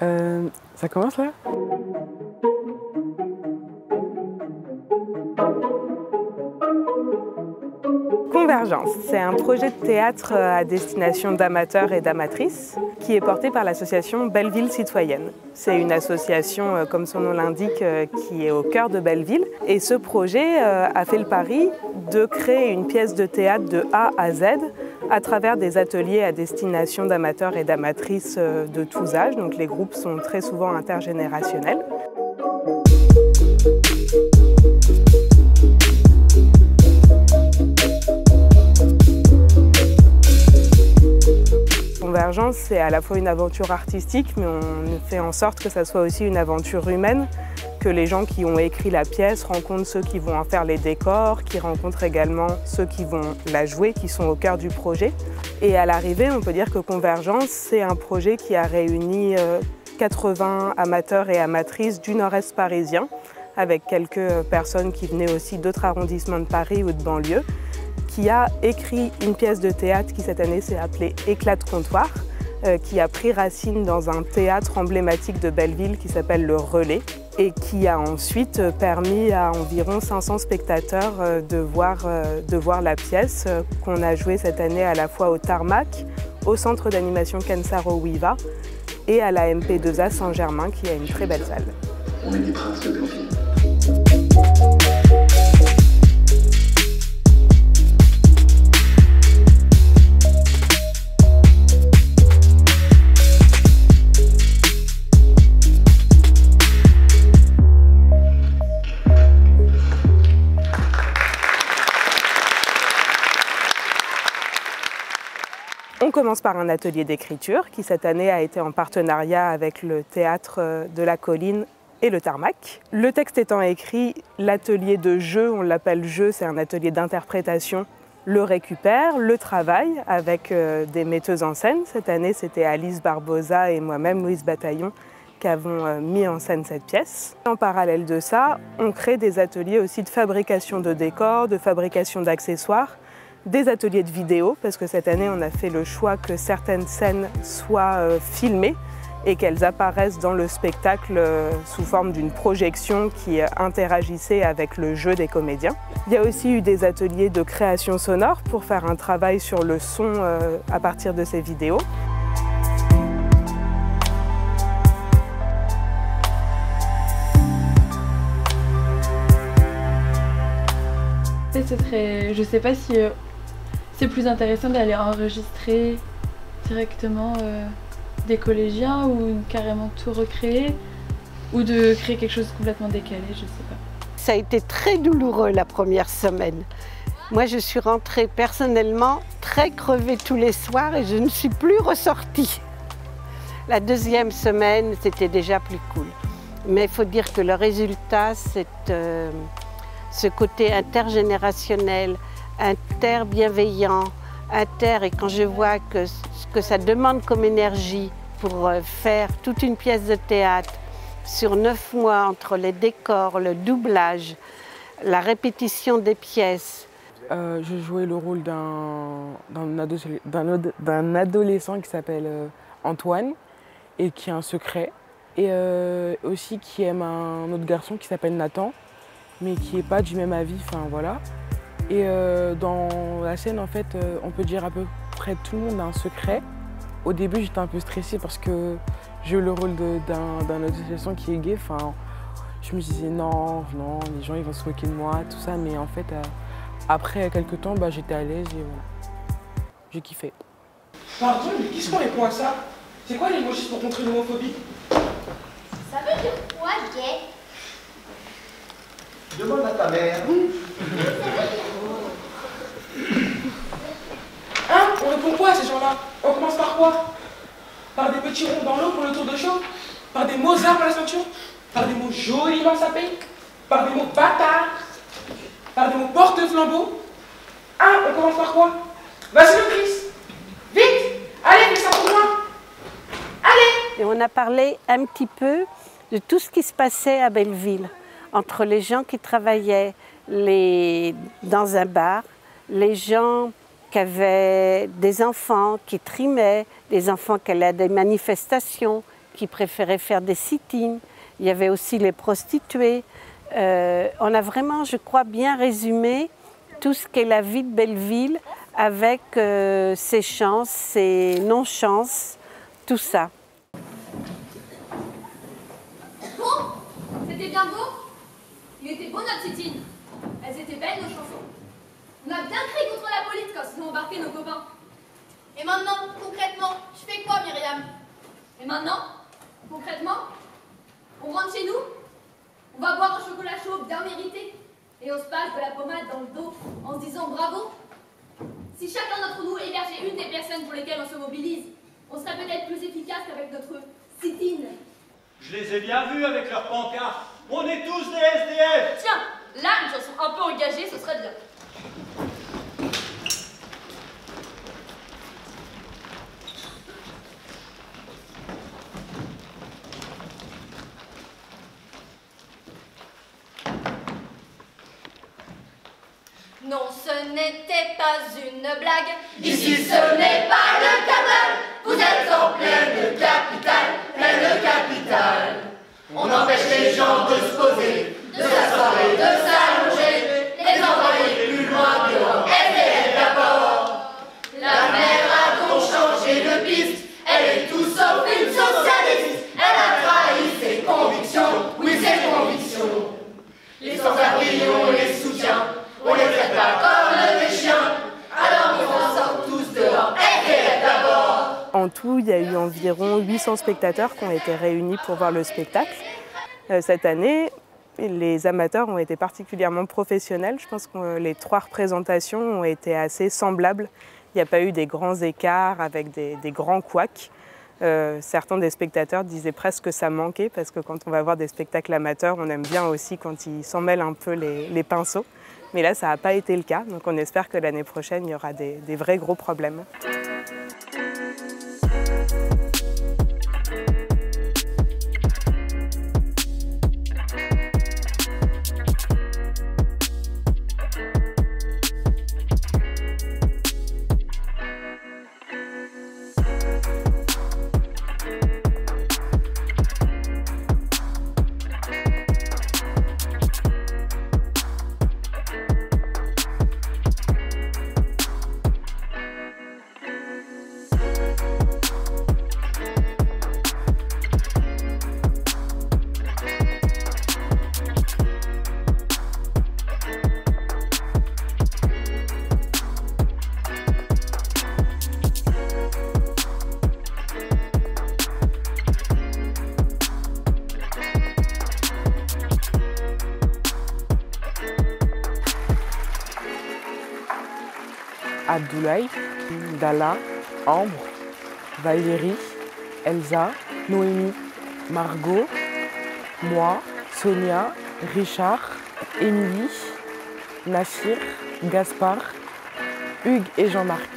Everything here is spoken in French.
Ça commence là? Convergence, c'est un projet de théâtre à destination d'amateurs et d'amatrices qui est porté par l'association Belleville Citoyenne. C'est une association, comme son nom l'indique, qui est au cœur de Belleville. Et ce projet a fait le pari de créer une pièce de théâtre de A à Z à travers des ateliers à destination d'amateurs et d'amatrices de tous âges. Donc les groupes sont très souvent intergénérationnels. Convergence, c'est à la fois une aventure artistique, mais on fait en sorte que ça soit aussi une aventure humaine, que les gens qui ont écrit la pièce rencontrent ceux qui vont en faire les décors, qui rencontrent également ceux qui vont la jouer, qui sont au cœur du projet. Et à l'arrivée, on peut dire que Convergence, c'est un projet qui a réuni 80 amateurs et amatrices du nord-est parisien, avec quelques personnes qui venaient aussi d'autres arrondissements de Paris ou de banlieue, qui a écrit une pièce de théâtre qui cette année s'est appelée Éclat de comptoir, qui a pris racine dans un théâtre emblématique de Belleville qui s'appelle le Relais et qui a ensuite permis à environ 500 spectateurs de voir la pièce qu'on a jouée cette année à la fois au Tarmac, au centre d'animation Kensaro Wiva et à la MP2A Saint-Germain qui a une très belle salle. On est des princes de Belleville. On commence par un atelier d'écriture qui cette année a été en partenariat avec le Théâtre de la Colline et le Tarmac. Le texte étant écrit, l'atelier de jeu, on l'appelle jeu, c'est un atelier d'interprétation, le récupère, le travaille avec des metteuses en scène. Cette année, c'était Alice Barbosa et moi-même, Louise Bataillon, qui avons mis en scène cette pièce. En parallèle de ça, on crée des ateliers aussi de fabrication de décors, de fabrication d'accessoires, des ateliers de vidéo, parce que cette année, on a fait le choix que certaines scènes soient filmées et qu'elles apparaissent dans le spectacle sous forme d'une projection qui interagissait avec le jeu des comédiens. Il y a aussi eu des ateliers de création sonore pour faire un travail sur le son à partir de ces vidéos. Je sais pas si c'est plus intéressant d'aller enregistrer directement des collégiens ou carrément tout recréer ou de créer quelque chose de complètement décalé, je sais pas. Ça a été très douloureux la première semaine. Moi je suis rentrée personnellement très crevée tous les soirs et je ne suis plus ressortie. La deuxième semaine c'était déjà plus cool. Mais il faut dire que le résultat c'est ce côté intergénérationnel, interbienveillant, et quand je vois que ce que ça demande comme énergie pour faire toute une pièce de théâtre sur 9 mois entre les décors, le doublage, la répétition des pièces. Je jouais le rôle d'un adolescent qui s'appelle Antoine et qui a un secret et aussi qui aime un autre garçon qui s'appelle Nathan mais qui n'est pas du même avis, enfin voilà. Et dans la scène, en fait, on peut dire à peu près tout le monde a un secret. Au début, j'étais un peu stressée parce que j'ai eu le rôle d'un adolescent qui est gay. Enfin, je me disais non, les gens ils vont se moquer de moi, tout ça. Mais en fait, après quelques temps, j'étais à l'aise et voilà. J'ai kiffé. Pardon, mais qui se répond à ça? C'est quoi l'émoji pour contrer l'homophobie? Ça veut dire quoi, gay? Demande à ta mère. Hein? On répond quoi à ces gens-là? On commence par quoi? Par des petits ronds dans l'eau pour le tour de chaud? Par des mots arbres à la ceinture? Par des mots joliment sapés? Par des mots bâtards? Par des mots porte-flambeau? Hein? On commence par quoi? Vas-y le Christ! Vite! Allez, fais ça pour moi! Allez! Et on a parlé un petit peu de tout ce qui se passait à Belleville, entre les gens qui travaillaient dans un bar, les gens qui avaient des enfants qui trimaient, des enfants qui allaient à des manifestations, qui préféraient faire des sit-ins. Il y avait aussi les prostituées. On a vraiment, je crois, bien résumé tout ce qu'est la vie de Belleville avec ses chances, ses non-chances, tout ça. Bon, c'était bien beau. Il était beau notre sit-in. Elles étaient belles nos chansons. On a bien crié contre la police quand ils ont embarqué nos copains. Et maintenant, concrètement, tu fais quoi, Myriam? Et maintenant, concrètement, on rentre chez nous, on va boire un chocolat chaud bien mérité, et on se passe de la pommade dans le dos en se disant bravo. Si chacun d'entre nous hébergeait une des personnes pour lesquelles on se mobilise, on serait peut-être plus efficace qu'avec notre sit-in. Je les ai bien vus avec leurs pancartes. On est tous des SDF. Tiens, là, une chanson un peu engagée, ce serait bien. Non, ce n'était pas une blague. Ici, ce n'est pas le cabal. Vous êtes en pleine capitale, pleine capitale. On empêche les gens de se poser, de s'asseoir et de s'allonger, les envoyer plus loin dehors. SDF d'abord. La mère a donc changé de piste. Elle est tout sauf une socialiste. Elle a trahi ses convictions, oui ses convictions. Les sans-abri, on les soutient. On les traite pas comme des chiens, alors on en sort tous dehors. SDF d'abord. En tout, il y a eu environ 800 spectateurs qui ont été réunis pour voir le spectacle. Cette année, les amateurs ont été particulièrement professionnels. Je pense que les 3 représentations ont été assez semblables. Il n'y a pas eu des grands écarts avec des grands couacs. Certains des spectateurs disaient presque que ça manquait parce que quand on va voir des spectacles amateurs, on aime bien aussi quand ils s'en mêlent un peu les pinceaux. Mais là, ça n'a pas été le cas, donc on espère que l'année prochaine, il y aura des vrais gros problèmes. Abdoulaye, Dalla, Ambre, Valérie, Elsa, Noémie, Margot, moi, Sonia, Richard, Émilie, Nassir, Gaspard, Hugues et Jean-Marc.